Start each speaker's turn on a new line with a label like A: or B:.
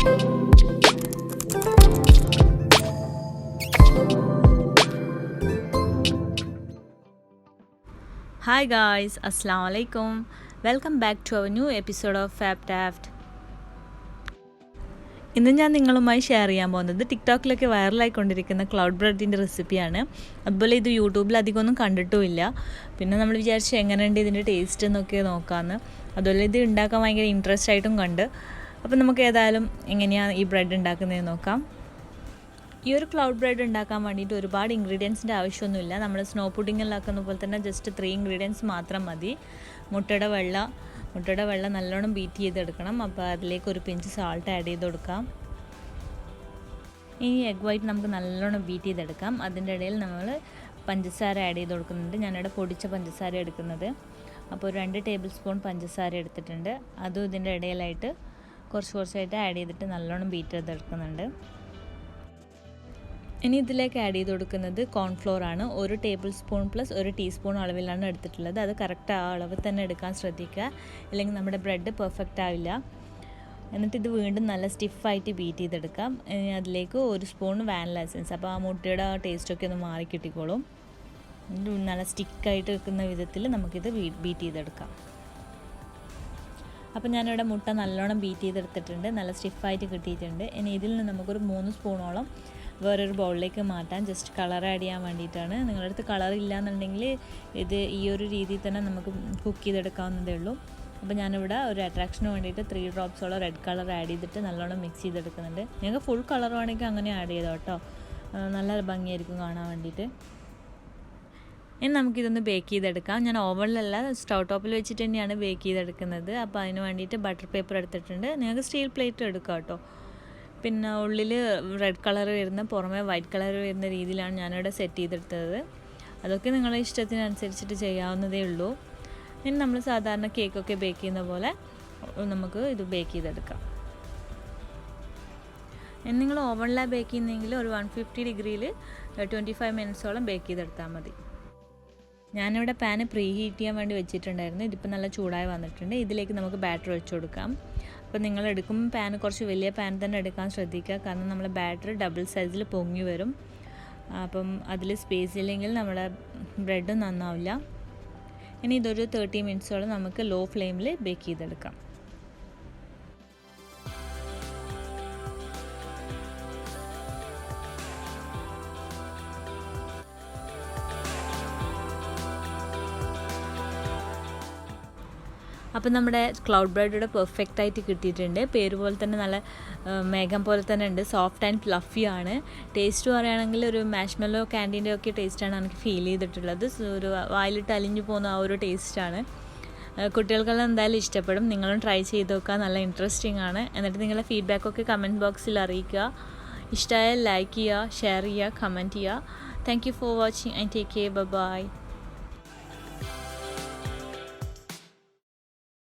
A: Hi guys, Assalamu alaikum. Welcome back to our new episode of FABTAFT. ഇന്ന് ഞാൻ നിങ്ങളുമായി share ചെയ്യാൻ പോകുന്നത് ടിക്ടോക്കിലൊക്കെ വൈറലായിക്കൊണ്ടിരിക്കുന്ന ക്ലൗഡ് ബ്രെഡിൻ്റെ റെസിപ്പിയാണ്. അതുപോലെ ഇത് യൂട്യൂബിൽ അധികമൊന്നും കണ്ടിട്ടുമില്ല. പിന്നെ നമ്മൾ വിചാരിച്ചു എങ്ങനെയുണ്ട് ഇതിൻ്റെ ടേസ്റ്റ് എന്നൊക്കെ നോക്കാമെന്ന്. അതുപോലെ ഇത് ഉണ്ടാക്കാൻ ഭയങ്കര ഇൻട്രസ്റ്റ് ആയിട്ടും കണ്ട്. അപ്പോൾ നമുക്ക് ഏതായാലും എങ്ങനെയാണ് ഈ ബ്രെഡ് ഉണ്ടാക്കുന്നതെന്ന് നോക്കാം. ഈ ഒരു ക്ലൗഡ് ബ്രെഡ് ഉണ്ടാക്കാൻ വേണ്ടിയിട്ട് ഒരുപാട് ഇൻഗ്രീഡിയൻസിൻ്റെ ആവശ്യമൊന്നുമില്ല. നമ്മൾ സ്നോ പുഡിങ്ങിലാക്കുന്ന പോലെ തന്നെ ജസ്റ്റ് 3 ഇൻഗ്രീഡിയൻസ് മാത്രം മതി. മുട്ടയുടെ വെള്ള നല്ലോണം ബീറ്റ് ചെയ്തെടുക്കണം. അപ്പോൾ അതിലേക്ക് ഒരു പിഞ്ച് സാൾട്ട് ആഡ് ചെയ്ത് കൊടുക്കാം. ഈ എഗ് വൈറ്റ് നമുക്ക് നല്ലോണം ബീറ്റ് ചെയ്തെടുക്കാം. അതിൻ്റെ ഇടയിൽ നമ്മൾ പഞ്ചസാര ആഡ് ചെയ്ത് കൊടുക്കുന്നുണ്ട്. ഞാനിവിടെ പൊടിച്ച പഞ്ചസാര എടുക്കുന്നത്. അപ്പോൾ 2 ടേബിൾ സ്പൂൺ പഞ്ചസാര എടുത്തിട്ടുണ്ട്. അതും ഇതിൻ്റെ ഇടയിലായിട്ട് കുറച്ചായിട്ട് ആഡ് ചെയ്തിട്ട് നല്ലോണം ബീറ്റ് ചെയ്തെടുക്കുന്നുണ്ട്. ഇനി ഇതിലേക്ക് ആഡ് ചെയ്ത് കൊടുക്കുന്നത് കോൺഫ്ലോർ ആണ്. 1 ടേബിൾ സ്പൂൺ പ്ലസ് 1 ടീസ്പൂൺ അളവിലാണ് എടുത്തിട്ടുള്ളത്. അത് കറക്റ്റ് ആ അളവ് തന്നെ എടുക്കാൻ ശ്രദ്ധിക്കുക, അല്ലെങ്കിൽ നമ്മുടെ ബ്രെഡ് പെർഫെക്റ്റ് ആവില്ല. എന്നിട്ട് ഇത് വീണ്ടും നല്ല സ്റ്റിഫായിട്ട് ബീറ്റ് ചെയ്തെടുക്കാം. അതിലേക്ക് 1 സ്പൂൺ വാനില എസൻസ്, അപ്പോൾ ആ മുട്ടയുടെ ടേസ്റ്റൊക്കെ ഒന്ന് മാറി കിട്ടിക്കോളും. നല്ല സ്റ്റിക്കായിട്ട് വെക്കുന്ന വിധത്തിൽ നമുക്കിത് ബീറ്റ് ചെയ്തെടുക്കാം. അപ്പോൾ ഞാനിവിടെ മുട്ട നല്ലോണം ബീറ്റ് ചെയ്തെടുത്തിട്ടുണ്ട്. നല്ല സ്റ്റിഫായിട്ട് കിട്ടിയിട്ടുണ്ട്. ഇനി ഇതിൽ നിന്ന് നമുക്കൊരു 3 സ്പൂണോളം വേറൊരു ബൗളിലേക്ക് മാറ്റാം. ജസ്റ്റ് കളർ ആഡ് ചെയ്യാൻ വേണ്ടിയിട്ടാണ്. നിങ്ങളുടെ അടുത്ത് കളർ ഇല്ല എന്നുണ്ടെങ്കിൽ ഇത് ഈ ഒരു രീതിയിൽ തന്നെ നമുക്ക് കുക്ക് ചെയ്തെടുക്കാവുന്നതേ ഉള്ളൂ. അപ്പോൾ ഞാനിവിടെ ഒരു അട്രാക്ഷന് വേണ്ടിയിട്ട് 3 ഡ്രോപ്സോളം റെഡ് കളർ ആഡ് ചെയ്തിട്ട് നല്ലോണം മിക്സ് ചെയ്തെടുക്കുന്നുണ്ട്. നിങ്ങൾക്ക് ഫുൾ കളർ വേണമെങ്കിൽ അങ്ങനെ ആഡ് ചെയ്തോ കേട്ടോ, നല്ല ഭംഗിയായിരിക്കും കാണാൻ വേണ്ടിയിട്ട്. ഇനി നമുക്കിതൊന്ന് ബേക്ക് ചെയ്തെടുക്കാം. ഞാൻ ഓവനിലല്ല, സ്റ്റൗ ടോപ്പിൽ വെച്ചിട്ട് തന്നെയാണ് ബേക്ക് ചെയ്തെടുക്കുന്നത്. അപ്പോൾ അതിന് വേണ്ടിയിട്ട് ബട്ടർ പേപ്പർ എടുത്തിട്ടുണ്ട്. നിങ്ങൾക്ക് സ്റ്റീൽ പ്ലേറ്റ് എടുക്കാം കേട്ടോ. പിന്നെ ഉള്ളിൽ റെഡ് കളർ വരുന്ന, പുറമെ വൈറ്റ് കളർ വരുന്ന രീതിയിലാണ് ഞാനിവിടെ സെറ്റ് ചെയ്തെടുത്തത്. അതൊക്കെ നിങ്ങളുടെ ഇഷ്ടത്തിനനുസരിച്ചിട്ട് ചെയ്യാവുന്നതേ ഉള്ളൂ. ഇനി നമ്മൾ സാധാരണ കേക്കൊക്കെ ബേക്ക് ചെയ്യുന്ന പോലെ നമുക്ക് ഇത് ബേക്ക് ചെയ്തെടുക്കാം. ഇനി നിങ്ങൾ ഓവനിലാണ് ബേക്ക് ചെയ്യുന്നതെങ്കിൽ ഒരു 150 ഡിഗ്രിയിൽ 25 മിനിറ്റ്സോളം ബേക്ക് ചെയ്തെടുത്താൽ മതി. ഞാനിവിടെ പാന് പ്രീ ഹീറ്റ് ചെയ്യാൻ വേണ്ടി വെച്ചിട്ടുണ്ടായിരുന്നു. ഇതിപ്പോൾ നല്ല ചൂടായി വന്നിട്ടുണ്ട്. ഇതിലേക്ക് നമുക്ക് ബാറ്റർ ഒഴിച്ചു കൊടുക്കാം. അപ്പോൾ നിങ്ങൾ എടുക്കുമ്പോൾ പാൻ കുറച്ച് വലിയ പാൻ തന്നെ എടുക്കാൻ ശ്രദ്ധിക്കുക, കാരണം നമ്മൾ ബാറ്റർ ഡബിൾ സൈസിൽ പൊങ്ങി വരും. അപ്പം അതിൽ സ്പേസ് ഇല്ലെങ്കിൽ നമ്മുടെ ബ്രെഡ് നന്നാവില്ല. ഇനി ഇതൊരു 30 മിനിറ്റ്സോളം നമുക്ക് ലോ ഫ്ലെയിമിൽ ബേക്ക് ചെയ്തെടുക്കാം. അപ്പോൾ നമ്മുടെ ക്ലൗഡ് ബ്രെഡ് ഇവിടെ പെർഫെക്റ്റ് ആയിട്ട് കിട്ടിയിട്ടുണ്ട്. പേര് പോലെ തന്നെ നല്ല മേഘം പോലെ തന്നെ ഉണ്ട്. സോഫ്റ്റ് ആൻഡ് ഫ്ലഫി ആണ്. ടേസ്റ്റ് പറയുകയാണെങ്കിൽ ഒരു മാഷ്മെല്ലോ ക്യാൻഡീൻ്റെ ഒക്കെ ടേസ്റ്റാണ് എനിക്ക് ഫീൽ ചെയ്തിട്ടുള്ളത്. ഒരു വായിലിട്ട് അലിഞ്ഞു പോകുന്ന ആ ഒരു ടേസ്റ്റാണ്. കുട്ടികൾക്കെല്ലാം എന്തായാലും ഇഷ്ടപ്പെടും. നിങ്ങളും ട്രൈ ചെയ്ത് നോക്കുക. നല്ല ഇൻട്രസ്റ്റിംഗ് ആണ്. എന്നിട്ട് നിങ്ങളുടെ ഫീഡ്ബാക്കൊക്കെ കമൻറ്റ് ബോക്സിൽ അറിയിക്കുക. ഇഷ്ടമായാൽ ലൈക്ക് ചെയ്യുക, ഷെയർ ചെയ്യുക, കമൻറ്റ് ചെയ്യുക. Thank you for watching and take care. By.